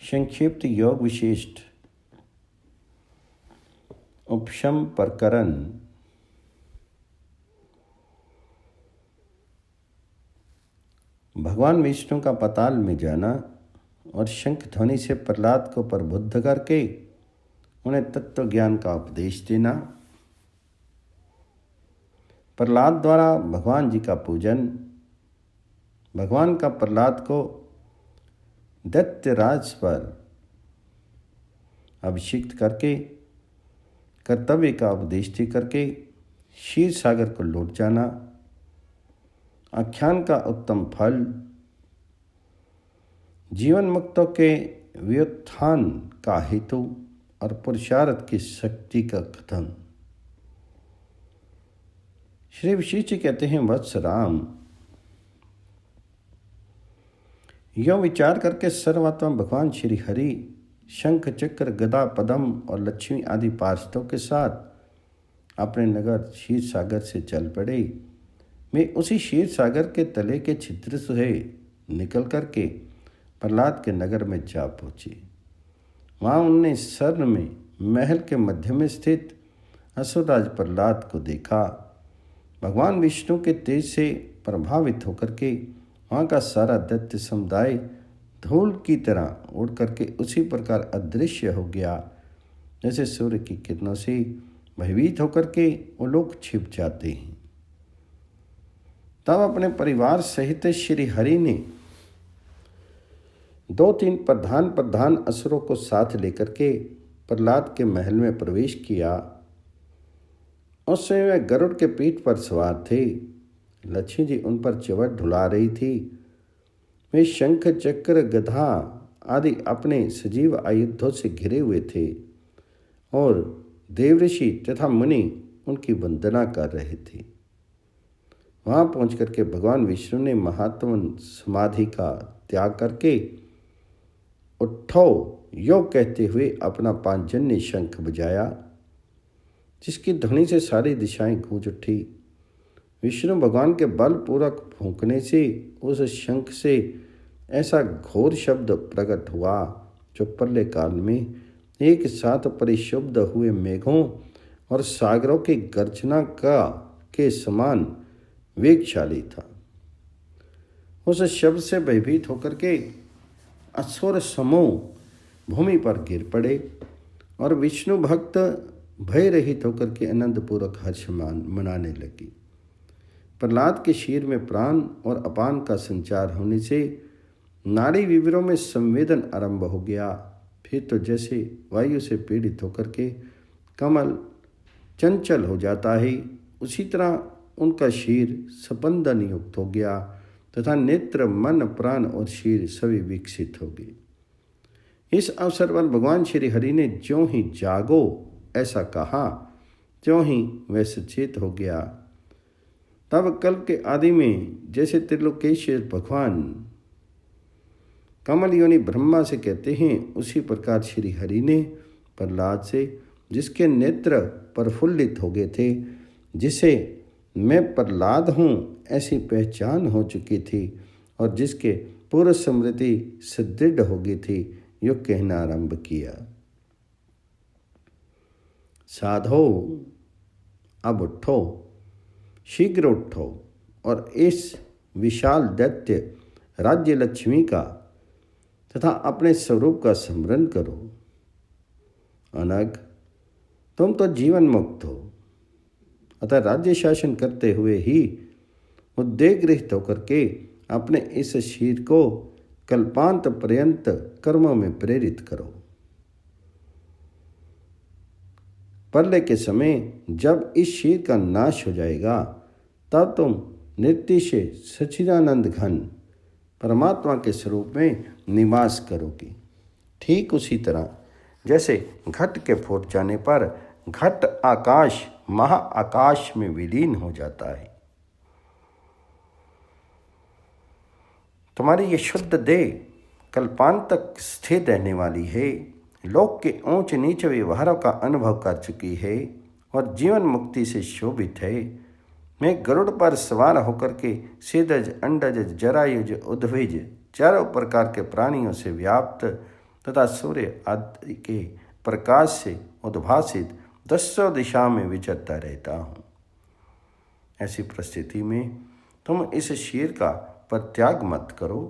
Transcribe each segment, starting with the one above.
संक्षिप्त योग विशिष्ट उपशम प्रकरण। भगवान विष्णु का पाताल में जाना और शंख ध्वनि से प्रहलाद को प्रबुद्ध करके उन्हें तत्व ज्ञान का उपदेश देना। प्रहलाद द्वारा भगवान जी का पूजन। भगवान का प्रहलाद को दैत्यराज पर अभिषिक्त करके कर्तव्य का उपदेश दे करके क्षीर सागर को लौट जाना। आख्यान का उत्तम फल। जीवन मुक्तों के व्युत्थान का हेतु और पुरुषार्थ की शक्ति का कथन। श्री वशिष्ठ कहते हैं, वत्स राम, यो विचार करके सर्वात्मा भगवान श्री हरि शंख चक्र गदा पद्म और लक्ष्मी आदि पार्षदों के साथ अपने नगर क्षीर सागर से चल पड़े। वे उसी क्षीर सागर के तले के छिद्र से निकल करके प्रहलाद के नगर में जा पहुँचे। वहाँ उनने स्वर्ण में महल के मध्य में स्थित असुरराज प्रहलाद को देखा। भगवान विष्णु के तेज से प्रभावित होकर के वहाँ का सारा दैत्य समुदाय धूल की तरह उड़ करके उसी प्रकार अदृश्य हो गया जैसे सूर्य की किरणों से भयभीत होकर के वो लोग छिप जाते हैं। तब अपने परिवार सहित श्री हरि ने 2-3 प्रधान असुरों को साथ लेकर के प्रहलाद के महल में प्रवेश किया। उस समय वे गरुड़ के पीठ पर सवार थे। लक्ष्मी जी उन पर चवट ढुला रही थी। वे शंख चक्र गधा आदि अपने सजीव आयुधों से घिरे हुए थे और देवऋषि तथा मुनि उनकी वंदना कर रहे थे। वहाँ पहुँच करके भगवान विष्णु ने महात्मन समाधि का त्याग करके उठो यो कहते हुए अपना पांचजन्य शंख बजाया, जिसकी ध्वनि से सारी दिशाएं गूंज उठी। विष्णु भगवान के बलपूर्वक फूंकने से उस शंख से ऐसा घोर शब्द प्रकट हुआ जो प्रलय काल में एक साथ परिशुद्ध हुए मेघों और सागरों की गर्जना का के समान वेगशाली था। उस शब्द से भयभीत होकर के असुर समूह भूमि पर गिर पड़े और विष्णु भक्त भय रहित होकर के आनंदपूर्वक हर्ष मनाने लगी। प्रहलाद के शीर में प्राण और अपान का संचार होने से नाड़ी विवरों में संवेदन आरंभ हो गया। फिर तो जैसे वायु से पीड़ित होकर के कमल चंचल हो जाता है, उसी तरह उनका शीर स्पंदन युक्त हो गया तथा नेत्र मन प्राण और शीर सभी विकसित हो गए। इस अवसर पर भगवान श्री हरि ने ज्यों ही जागो ऐसा कहा, त्यों ही वह सचेत हो गया। तब कल्प के आदि में जैसे त्रिलोकेश्वर भगवान कमल योनि ब्रह्मा से कहते हैं, उसी प्रकार श्री हरि ने प्रहलाद से, जिसके नेत्र प्रफुल्लित हो गए थे, जिसे मैं प्रहलाद हूँ ऐसी पहचान हो चुकी थी और जिसके पूर्व स्मृति सुदृढ़ हो गई थी, यो कहना आरंभ किया। साधो, अब उठो, शीघ्र उठो और इस विशाल दैत्य राज्य लक्ष्मी का तथा अपने स्वरूप का स्मरण करो। अनग, तुम तो जीवन मुक्त हो, अतः राज्य शासन करते हुए ही उद्वेग रहित होकर के अपने इस शीर को कल्पांत पर्यंत कर्मों में प्रेरित करो। प्रलय के समय जब इस शीर का नाश हो जाएगा, तब तुम निर्तिश सच्चिदानंद घन परमात्मा के स्वरूप में निवास करोगी। ठीक उसी तरह जैसे घट के फूट जाने पर घट आकाश महाआकाश में विलीन हो जाता है। तुम्हारी ये शुद्ध देह कल्पांत तक स्थिर रहने वाली है, लोक के ऊंच नीच व्यवहारों का अनुभव कर चुकी है और जीवन मुक्ति से शोभित है। मैं गरुड़ पर सवार होकर के सीधज अंडज जरायुज उद्भिज चारों प्रकार के प्राणियों से व्याप्त तथा सूर्य आदि के प्रकाश से उद्भासित दसों दिशा में विचरता रहता हूँ। ऐसी परिस्थिति में तुम इस शीर का परित्याग मत करो।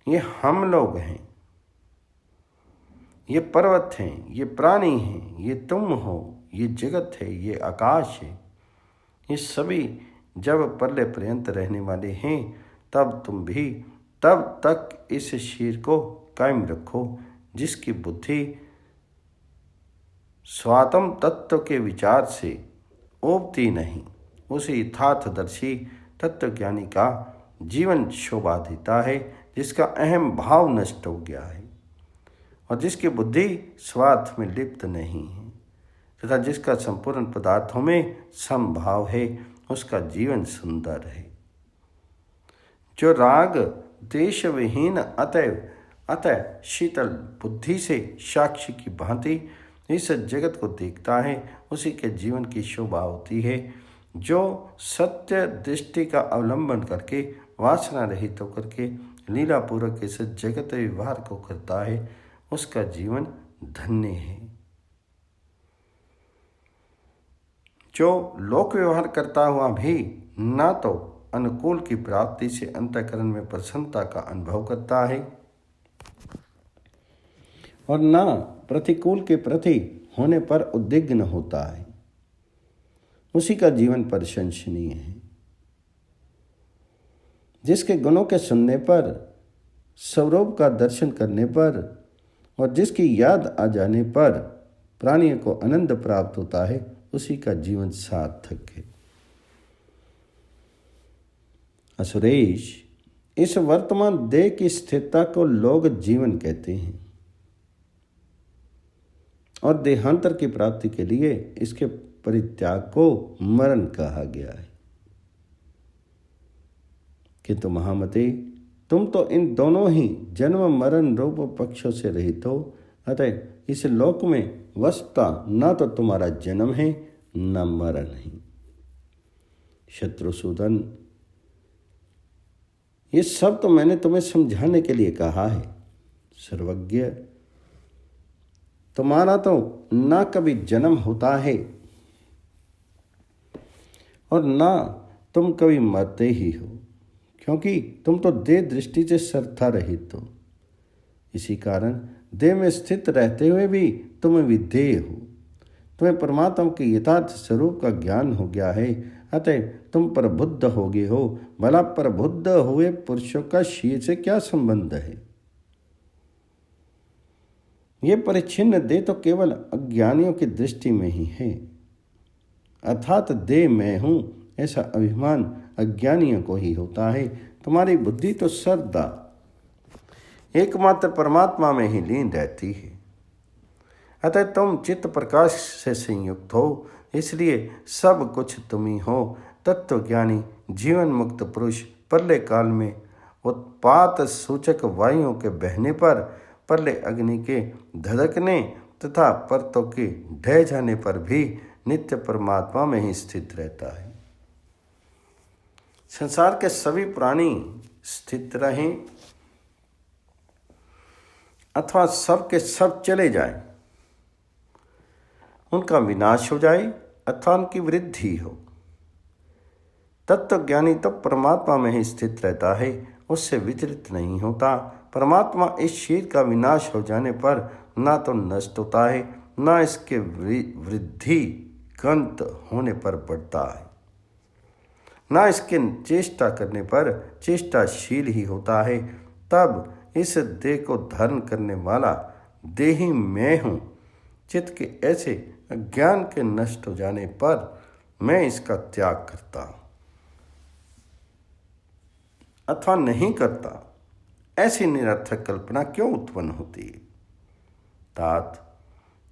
ये हम लोग हैं, ये पर्वत हैं, ये प्राणी हैं, ये तुम हो, ये जगत है, ये आकाश है। ये सभी जब प्रलय पर्यंत रहने वाले हैं, तब तुम भी तब तक इस शीर को कायम रखो जिसकी बुद्धि स्वात्म तत्व के विचार से उबती नहीं। उसे यथार्थदर्शी तत्वज्ञानी का जीवन शोभा देता है, जिसका अहम भाव नष्ट हो गया है और जिसकी बुद्धि स्वार्थ में लिप्त नहीं है तथा जिसका संपूर्ण पदार्थों में समभाव है, उसका जीवन सुंदर है। जो राग देश विहीन अतः शीतल बुद्धि से साक्षी की भांति इस जगत को देखता है, उसी के जीवन की शोभा होती है। जो सत्य दृष्टि का अवलंबन करके वासना रहित होकर के लीलापूर्वक इस जगत व्यवहार को करता है, उसका जीवन धन्य है। जो लोक व्यवहार करता हुआ भी ना तो अनुकूल की प्राप्ति से अंतःकरण में प्रसन्नता का अनुभव करता है और ना प्रतिकूल के प्रति होने पर उद्विग्न होता है, उसी का जीवन प्रशंसनीय है। जिसके गुणों के सुनने पर, स्वरूप का दर्शन करने पर और जिसकी याद आ जाने पर प्राणियों को आनंद प्राप्त होता है, उसी का जीवन सार्थक है। असुरेश, इस वर्तमान देह की स्थिरता को लोग जीवन कहते हैं और देहांतर की प्राप्ति के लिए इसके परित्याग को मरण कहा गया है। किंतु महामते, तुम तो इन दोनों ही जन्म मरण रूप पक्षों से रहित हो, अतः इस लोक में वस्तुतः न तो तुम्हारा जन्म है न मरण है। शत्रुसूदन, ये सब तो मैंने तुम्हें समझाने के लिए कहा है। सर्वज्ञ, तुम्हारा तो ना कभी जन्म होता है और ना तुम कभी मरते ही हो, क्योंकि तुम तो देह दृष्टि से सर्वथा रहित हो। इसी कारण देह में स्थित रहते हुए भी तुम विधेय हो। तुम्हें परमात्मा के यथार्थ स्वरूप का ज्ञान हो गया है, अतः तुम प्रबुद्ध हो गए हो। भला प्रबुद्ध हुए पुरुषों का शीर से क्या संबंध है? ये परिच्छिन्न देह तो केवल अज्ञानियों की दृष्टि में ही है, अर्थात देह मैं हूं, ऐसा अभिमान अज्ञानियों को ही होता है। तुम्हारी बुद्धि तो सर्वदा एकमात्र परमात्मा में ही लीन रहती है, अतः तुम चित्त प्रकाश से संयुक्त हो, इसलिए सब कुछ तुम ही हो। तत्वज्ञानी जीवन मुक्त पुरुष प्रलय काल में उत्पात सूचक वायुओं के बहने पर, प्रलय अग्नि के धधकने तथा परतों के ढह जाने पर भी नित्य परमात्मा में ही स्थित रहता है। संसार के सभी प्राणी स्थित रहें अथवा सब के सब चले जाएं, उनका विनाश हो जाए अथवा उनकी वृद्धि हो, तत्वज्ञानी तब परमात्मा में ही स्थित रहता है, उससे विचलित नहीं होता। परमात्मा इस शरीर का विनाश हो जाने पर ना तो नष्ट होता है, ना इसके वृद्धि कंत होने पर बढ़ता है, ना इसके चेष्टा करने पर चेष्टाशील ही होता है। तब इस देह को धारण करने वाला देही मैं हूँ। चित्त के ऐसे अज्ञान के नष्ट हो जाने पर मैं इसका त्याग करता हूँ अथवा नहीं करता, ऐसी निरर्थक कल्पना क्यों उत्पन्न होती है? तात,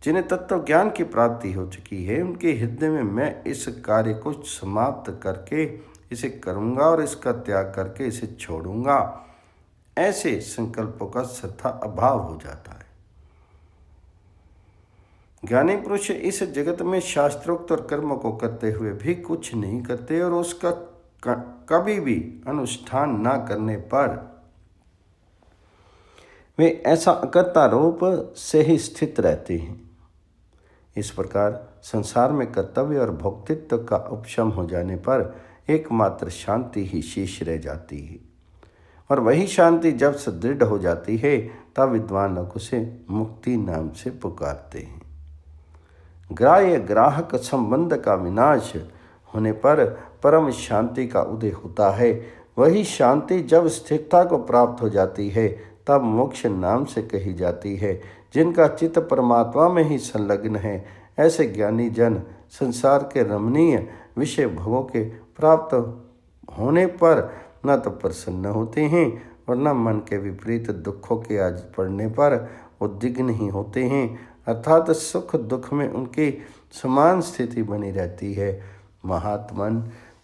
जिन्हें तत्व ज्ञान की प्राप्ति हो चुकी है, उनके हृदय में मैं इस कार्य को समाप्त करके इसे करूँगा और इसका त्याग करके इसे छोड़ूंगा, ऐसे संकल्पों का सर्वथा अभाव हो जाता है। ज्ञानी पुरुष इस जगत में शास्त्रोक्त और कर्मों को करते हुए भी कुछ नहीं करते और उसका कभी भी अनुष्ठान ना करने पर वे ऐसा अकर्ता रूप से ही स्थित रहते हैं। इस प्रकार संसार में कर्तव्य और भोक्तित्व का उपशम हो जाने पर एकमात्र शांति ही शेष रह जाती है, और वही शांति जब सुदृढ़ हो जाती है तब विद्वान लोग उसे मुक्ति नाम से पुकारते हैं। ग्राह्य ग्राहक संबंध का विनाश होने पर परम शांति का उदय होता है। वही शांति जब स्थिरता को प्राप्त हो जाती है तब मोक्ष नाम से कही जाती है। जिनका चित्त परमात्मा में ही संलग्न है, ऐसे ज्ञानी जन संसार के रमणीय विषय भोगों के प्राप्त होने पर न तो प्रसन्न होते हैं और न मन के विपरीत दुखों के आज पड़ने पर उद्विग्न ही होते हैं, अर्थात सुख दुख में उनकी समान स्थिति बनी रहती है। महात्मन,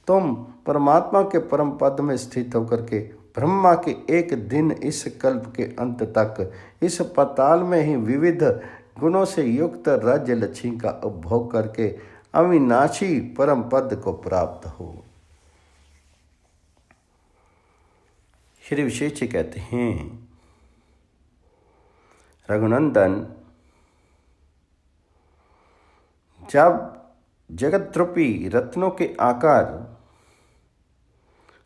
तुम परमात्मा के परम पद में स्थित होकर के ब्रह्मा के एक दिन इस कल्प के अंत तक इस पाताल में ही विविध गुणों से युक्त राज्य लक्ष्मी का उपभोग करके अविनाशी परम पद को प्राप्त हो। श्री विशेष जी कहते हैं, रघुनंदन, जब जगत रूपी रत्नों के आकार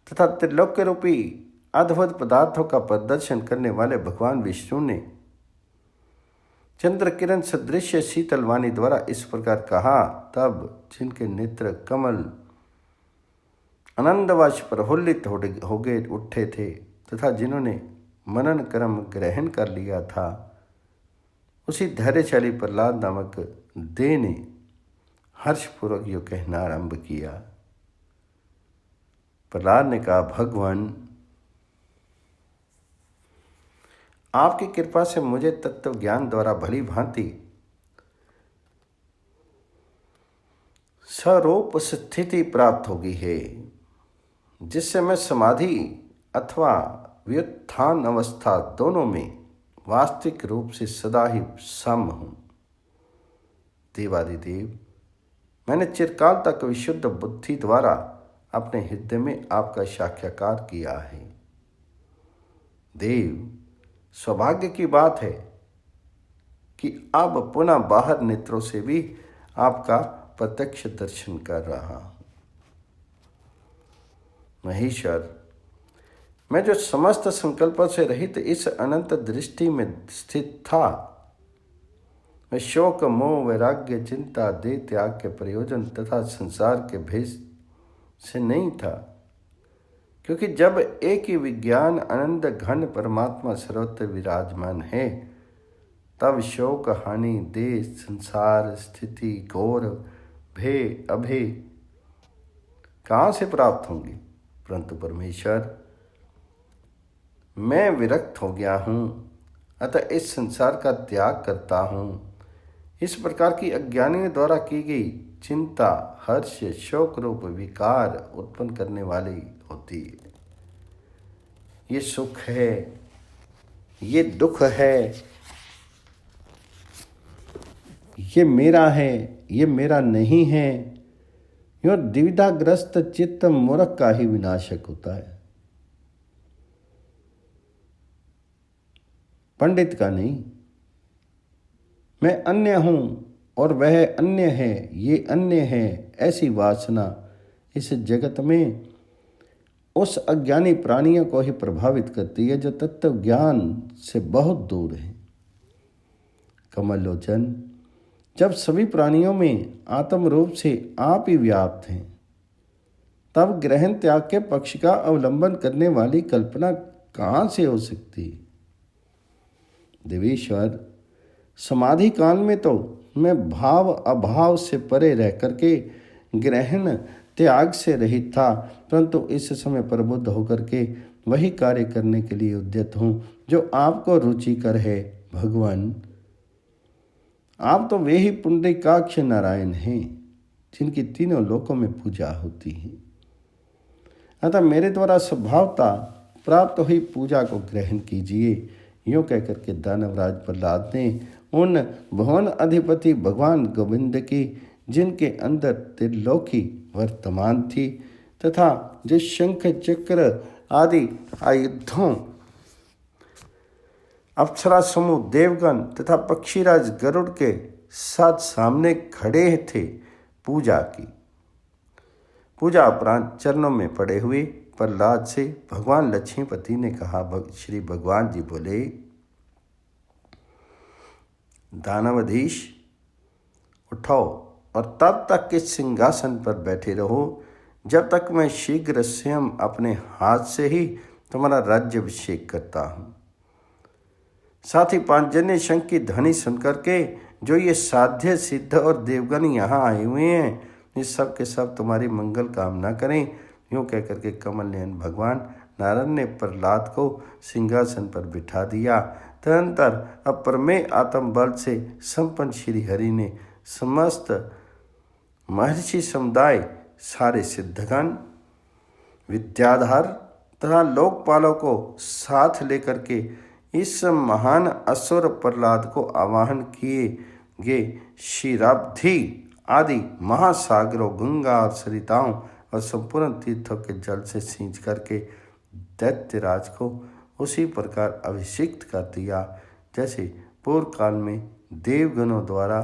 तथा त्रिलोक्य रूपी अद्भुत पदार्थों का प्रदर्शन करने वाले भगवान विष्णु ने चंद्र किरण सदृश शीतल वाणी द्वारा इस प्रकार कहा, तब जिनके नेत्र कमल आनंदवश प्रफुल्लित हो गए उठे थे तथा जिन्होंने मनन कर्म ग्रहण कर लिया था, उसी धैर्यशाली प्रहलाद नामक देव ने हर्षपूर्वक यो कहना आरंभ किया। प्रहलाद ने कहा, भगवान, आपकी कृपा से मुझे तत्व ज्ञान द्वारा भली भांति स्वरूप स्थिति प्राप्त हो गई है, जिससे मैं समाधि अथवा व्युत्थान अवस्था दोनों में वास्तविक रूप से सदा ही सम हूँ। देवादिदेव, मैंने चिरकाल तक विशुद्ध बुद्धि द्वारा अपने हृदय में आपका साक्षात्कार किया है। देव, सौभाग्य की बात है कि अब पुनः बाहर नेत्रों से भी आपका प्रत्यक्ष दर्शन कर रहा हूं। महेश्वर, मैं जो समस्त संकल्पों से रहित इस अनंत दृष्टि में स्थित था, मैं शोक मोह वैराग्य चिंता देह त्याग के प्रयोजन तथा संसार के भेष से नहीं था, क्योंकि जब एक ही विज्ञान आनंद घन परमात्मा सर्वत्र विराजमान है, तब शोक हानि देह संसार स्थिति घोर भय अभय कहाँ से प्राप्त होंगे। परंतु परमेश्वर, मैं विरक्त हो गया हूँ, अतः इस संसार का त्याग करता हूँ। इस प्रकार की अज्ञानियों द्वारा की गई चिंता हर्ष शोक रूप विकार उत्पन्न करने वाली होती है। ये सुख है, ये दुख है, ये मेरा है, ये मेरा नहीं है, यो द्विधाग्रस्त चित्त मूर्ख का ही विनाशक होता है, पंडित का नहीं। मैं अन्य हूँ और वह अन्य है, ये अन्य है, ऐसी वासना इस जगत में उस अज्ञानी प्राणियों को ही प्रभावित करती है जो तत्व ज्ञान से बहुत दूर है। कमलोचन, जब सभी प्राणियों में आत्म रूप से आप ही व्याप्त हैं, तब ग्रहण त्याग के पक्ष का अवलंबन करने वाली कल्पना कहाँ से हो सकती। देवेश्वर, समाधि काल में तो मैं भाव अभाव से परे रह करके ग्रहण त्याग से रहित था, परंतु इस समय प्रबुद्ध होकर के वही कार्य करने के लिए उद्यत हूँ जो आपको रुचिकर है। भगवान, आप तो वे ही पुंडरीकाक्ष नारायण हैं जिनकी तीनों लोकों में पूजा होती है, अतः मेरे द्वारा स्वभावता प्राप्त हुई पूजा को ग्रहण कीजिए। यूँ कहकर के दानवराज प्रहलाद ने उन भुवन अधिपति भगवान गोविंद की, जिनके अंदर त्रिलोकी वर्तमान थी तथा जिस शंख चक्र आदि आयुधों अप्सरा समूह, देवगण तथा पक्षीराज गरुड़ के साथ सामने खड़े थे। पूजा की। पूजा उपरांत चरणों में पड़े हुए प्रहलाद से भगवान लक्ष्मीपति ने कहा, श्री भगवान जी बोले, दानवधीश उठो और तब तक के सिंहासन पर बैठे रहो जब तक मैं शीघ्र स्वयं अपने हाथ से ही तुम्हारा राज्याभिषेक करता हूँ। साथ ही पांचजन्य शंख की ध्वनि सुनकर के जो ये साध्य सिद्ध और देवगण यहाँ आए हुए हैं, ये सब के सब तुम्हारी मंगल कामना करें। यूँ कहकर के कमल नयन भगवान नारायण ने प्रहलाद को सिंहासन पर बिठा दिया। तदनंतर अप्रमेय आत्म बल से संपन्न श्री हरि ने समस्त महर्षि समुदाय, सारे सिद्धगण, विद्याधर तथा लोकपालों को साथ लेकर के इस महान असुर प्रहलाद को आवाहन किए गे क्षीराब्धि आदि महासागरों, गंगा और सरिताओं और संपूर्ण तीर्थों के जल से सींच करके दैत्यराज को उसी प्रकार अभिषिक्त कर दिया जैसे पूर्व काल में देवगणों द्वारा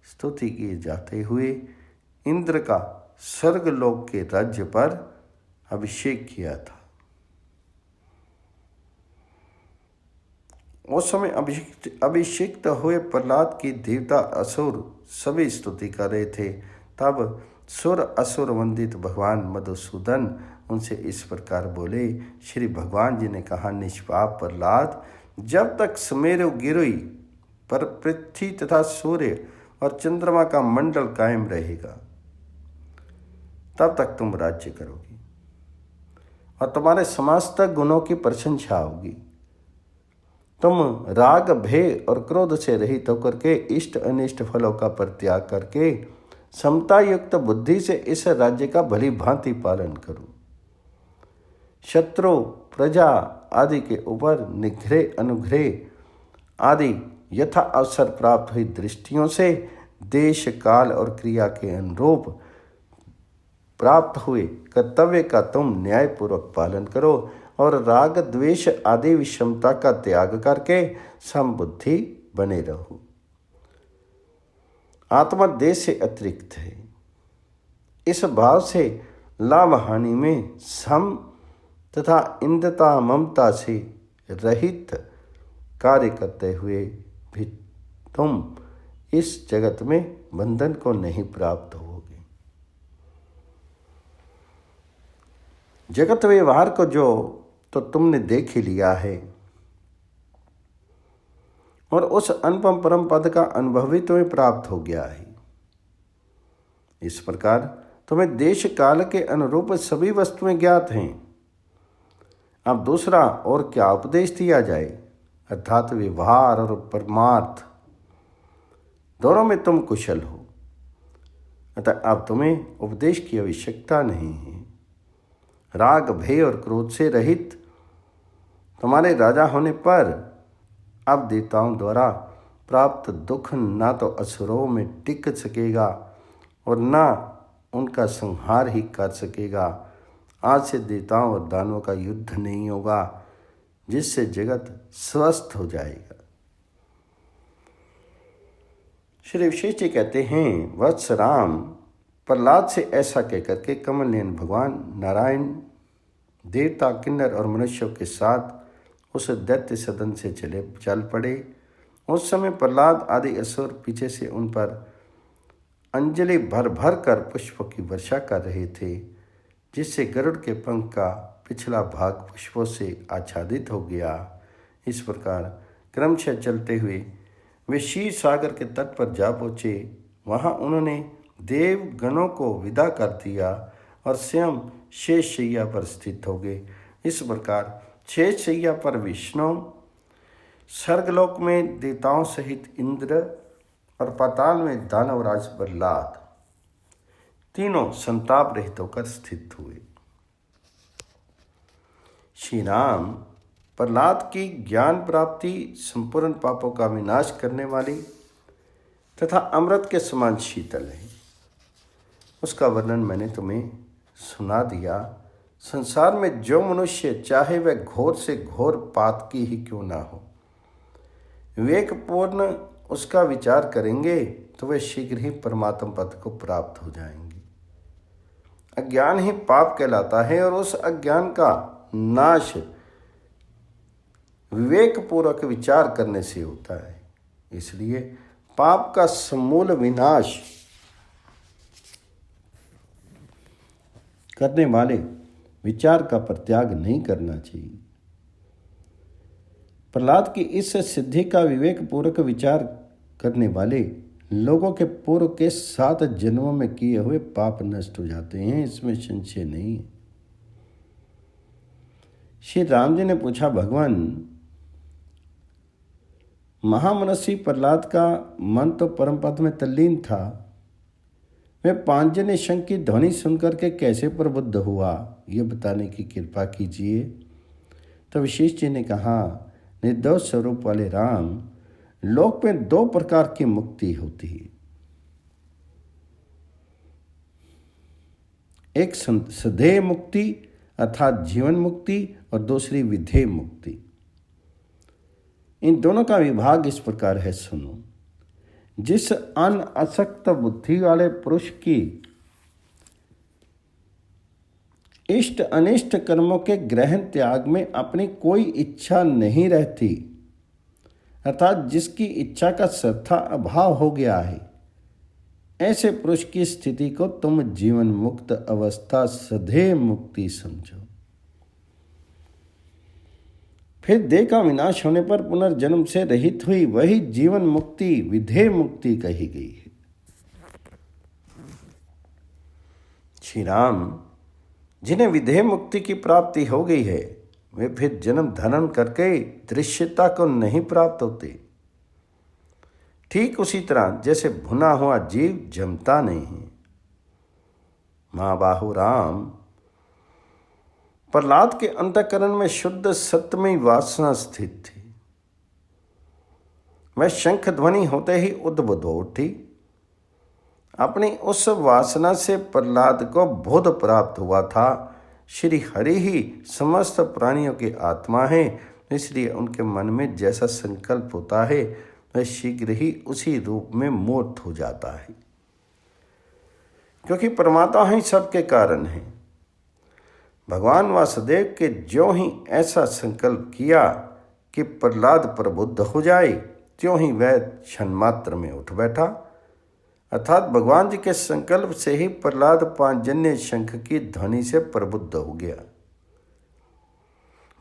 स्तुति किए जाते हुए इंद्र का स्वर्गलोक के राज्य पर अभिषेक किया था। उस समय अभिषिक्त हुए प्रहलाद की देवता असुर सभी स्तुति कर रहे थे। तब सुर असुर वंदित भगवान मधुसूदन उनसे इस प्रकार बोले। श्री भगवान जी ने कहा, निष्पाप प्रहलाद, जब तक सुमेरु गिरोई पर पृथ्वी तथा सूर्य और चंद्रमा का मंडल कायम रहेगा तब तक तुम राज्य करोगी और तुम्हारे समस्त गुणों की प्रशंसा होगी। तुम राग, भय और क्रोध से रहित होकर के इष्ट अनिष्ट फलों का परित्याग करके समता युक्त बुद्धि से इस राज्य का भली भांति पालन करो। शत्रु, प्रजा आदि के ऊपर निग्रह, अनुग्रह आदि यथा अवसर प्राप्त हुई दृष्टियों से देश, काल और क्रिया के अनुरूप प्राप्त हुए कर्तव्य का तुम न्यायपूर्वक पालन करो और राग, द्वेष आदि विषमता का त्याग करके समबुद्धि बने रहो। आत्मा देह से अतिरिक्त है। इस भाव से लाभ हानि में सम तथा इंद्रता, ममता से रहित कार्य करते हुए भी तुम इस जगत में बंधन को नहीं प्राप्त होगे। जगत व्यवहार को जो तो तुमने देख ही लिया है और उस अनुपम परम पद का अनुभव भी तुम्हें प्राप्त हो गया है। इस प्रकार तुम्हें देश काल के अनुरूप सभी वस्तुएं ज्ञात हैं। अब दूसरा और क्या उपदेश दिया जाए, अर्थात व्यवहार और परमार्थ दोनों में तुम कुशल हो, अतः अब तुम्हें उपदेश की आवश्यकता नहीं है। राग, भय और क्रोध से रहित तुम्हारे राजा होने पर अब देवताओं द्वारा प्राप्त दुख ना तो असुरों में टिक सकेगा और ना उनका संहार ही कर सकेगा। आज से देवताओं और दानवों का युद्ध नहीं होगा, जिससे जगत स्वस्थ हो जाएगा। श्री विशेष जी कहते हैं, वत्स राम, प्रहलाद से ऐसा कहकर के कमल नयन भगवान नारायण देवता, किन्नर और मनुष्यों के साथ उस दैत्य सदन से चल पड़े। उस समय प्रहलाद आदि असुर पीछे से उन पर अंजलि भर भर कर पुष्पों की वर्षा कर रहे थे, जिससे गरुड़ के पंख का पिछला भाग पुष्पों से आच्छादित हो गया। इस प्रकार क्रमशः चलते हुए वे क्षीर सागर के तट पर जा पहुँचे। वहाँ उन्होंने देव गणों को विदा कर दिया और स्वयं शेष शैया पर स्थित हो गए। इस प्रकार शेष शैया पर विष्णु, स्वर्गलोक में देवताओं सहित इंद्र और पाताल में दानवराज प्रहलाद तीनों संताप रहित होकर स्थित हुए। श्री राम प्रहलाद की ज्ञान प्राप्ति संपूर्ण पापों का विनाश करने वाली तथा अमृत के समान शीतल है। उसका वर्णन मैंने तुम्हें सुना दिया। संसार में जो मनुष्य चाहे वह घोर से घोर पातकी ही क्यों ना हो, विवेकपूर्ण उसका विचार करेंगे तो वे शीघ्र ही परमात्म पद को प्राप्त हो जाएंगे। अज्ञान ही पाप कहलाता है और उस अज्ञान का नाश विवेकपूर्वक विचार करने से होता है। इसलिए पाप का समूल विनाश करने वाले विचार का परित्याग नहीं करना चाहिए। प्रहलाद की इस सिद्धि का विवेकपूर्वक विचार करने वाले लोगों के पूर्व के 7 जन्मों में किए हुए पाप नष्ट हो जाते हैं, इसमें संशय नहीं है। श्री राम जी ने पूछा, भगवान, महामनस्वी प्रहलाद का मन तो परम पद में तल्लीन था, वह पांचजन्य शंख की ध्वनि सुनकर के कैसे प्रबुद्ध हुआ, ये बताने की कृपा कीजिए। तो वशिष्ठ जी ने कहा, निर्दोष स्वरूप वाले राम, लोक में 2 प्रकार की मुक्ति होती है। एक सदेह मुक्ति अर्थात जीवन मुक्ति और दूसरी विधेय मुक्ति। इन दोनों का विभाग इस प्रकार है, सुनो। जिस अनासक्त बुद्धि वाले पुरुष की इष्ट अनिष्ट कर्मों के ग्रहण त्याग में अपनी कोई इच्छा नहीं रहती, अर्थात जिसकी इच्छा का सर्वथा अभाव हो गया है, ऐसे पुरुष की स्थिति को तुम जीवन मुक्त अवस्था सदैव मुक्ति समझो। फिर देह का विनाश होने पर पुनर्जन्म से रहित हुई वही जीवन मुक्ति विधेय मुक्ति कही गई है। श्री राम, जिन्हें विधेय मुक्ति की प्राप्ति हो गई है, वे फिर जन्म धारण करके दृश्यता को नहीं प्राप्त होते। ठीक उसी तरह जैसे भुना हुआ जीव जमता नहीं है। महाबाहु राम, प्रहलाद के अंतःकरण में शुद्ध सत्यमयी वासना स्थित थी। वह शंख ध्वनि होते ही उद्बुद्ध हो उठी। अपनी उस वासना से प्रहलाद को बोध प्राप्त हुआ था। श्री हरि ही समस्त प्राणियों की आत्मा है, इसलिए उनके मन में जैसा संकल्प होता है वह शीघ्र ही उसी रूप में मूर्त हो जाता है, क्योंकि परमात्मा ही सबके कारण है। भगवान वासुदेव के ज्यों ही ऐसा संकल्प किया कि प्रहलाद प्रबुद्ध हो जाए, त्यों ही वह क्षण मात्र में उठ बैठा। अर्थात भगवान जी के संकल्प से ही प्रहलाद पांचजन्य शंख की ध्वनि से प्रबुद्ध हो गया।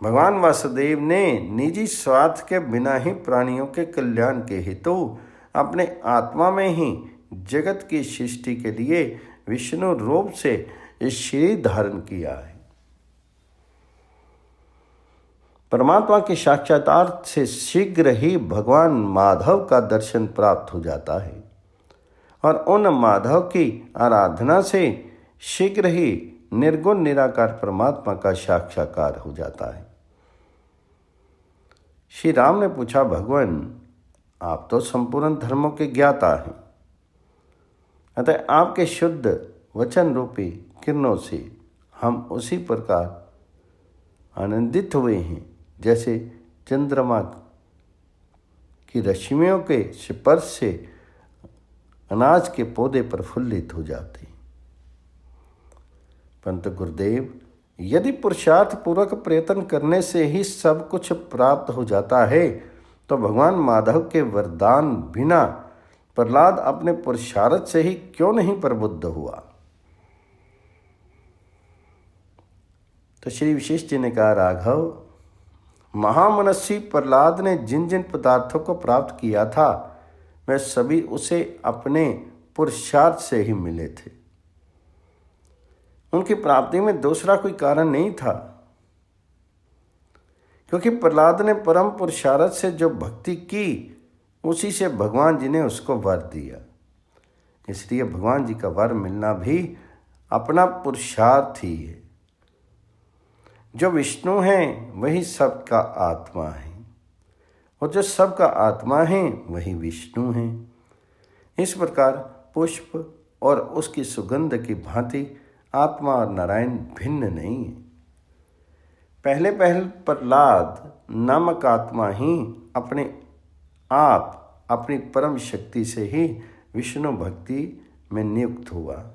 भगवान वासुदेव ने निजी स्वार्थ के बिना ही प्राणियों के कल्याण के हेतु अपने आत्मा में ही जगत की सृष्टि के लिए विष्णु रूप से इस शरीर धारण किया है। परमात्मा के साक्षात्कार से शीघ्र ही भगवान माधव का दर्शन प्राप्त हो जाता है और उन माधव की आराधना से शीघ्र ही निर्गुण निराकार परमात्मा का साक्षात्कार हो जाता है। श्री राम ने पूछा, भगवान, आप तो संपूर्ण धर्मों के ज्ञाता हैं, अतः आपके शुद्ध वचन रूपी किरणों से हम उसी प्रकार आनंदित हुए हैं जैसे चंद्रमा की रश्मियों के स्पर्श से अनाज के पौधे प्रफुल्लित हो जाते हैं। परंतु गुरुदेव, यदि पुरुषार्थ पूर्वक प्रयत्न करने से ही सब कुछ प्राप्त हो जाता है, तो भगवान माधव के वरदान बिना प्रहलाद अपने पुरुषार्थ से ही क्यों नहीं प्रबुद्ध हुआ? तो श्री वशिष्ठ जी ने कहा, राघव, महामनस्वी प्रहलाद ने जिन जिन पदार्थों को प्राप्त किया था वे सभी उसे अपने पुरुषार्थ से ही मिले थे। उनकी प्राप्ति में दूसरा कोई कारण नहीं था, क्योंकि प्रहलाद ने परम पुरुषार्थ से जो भक्ति की उसी से भगवान जी ने उसको वर दिया। इसलिए भगवान जी का वर मिलना भी अपना पुरुषार्थ ही है। जो विष्णु है वही सबका आत्मा है और जो सबका आत्मा है वही विष्णु है। इस प्रकार पुष्प और उसकी सुगंध की भांति आत्मा और नारायण भिन्न नहीं है। पहले प्रहलाद नामक आत्मा ही अपने आप अपनी परम शक्ति से ही विष्णु भक्ति में नियुक्त हुआ।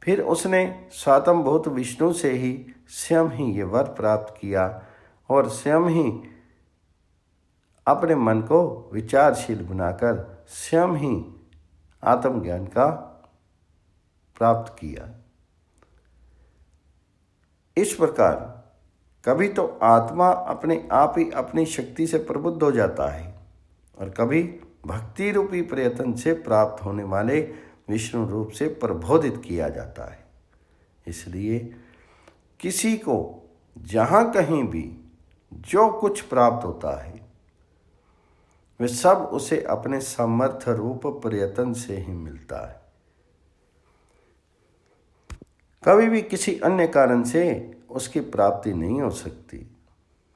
फिर उसने स्वातंभूत विष्णु से ही स्वयं ही ये वर प्राप्त किया और स्वयं ही अपने मन को विचारशील बनाकर स्वयं ही आत्मज्ञान का प्राप्त किया। इस प्रकार कभी तो आत्मा अपने आप ही अपनी शक्ति से प्रबुद्ध हो जाता है और कभी भक्ति रूपी प्रयत्न से प्राप्त होने वाले विष्णु रूप से प्रबोधित किया जाता है। इसलिए किसी को जहाँ कहीं भी जो कुछ प्राप्त होता है वह सब उसे अपने समर्थ रूप प्रयत्न से ही मिलता है। कभी भी किसी अन्य कारण से उसकी प्राप्ति नहीं हो सकती।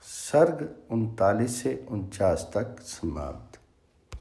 सर्ग 39 से 49 तक समाप्त।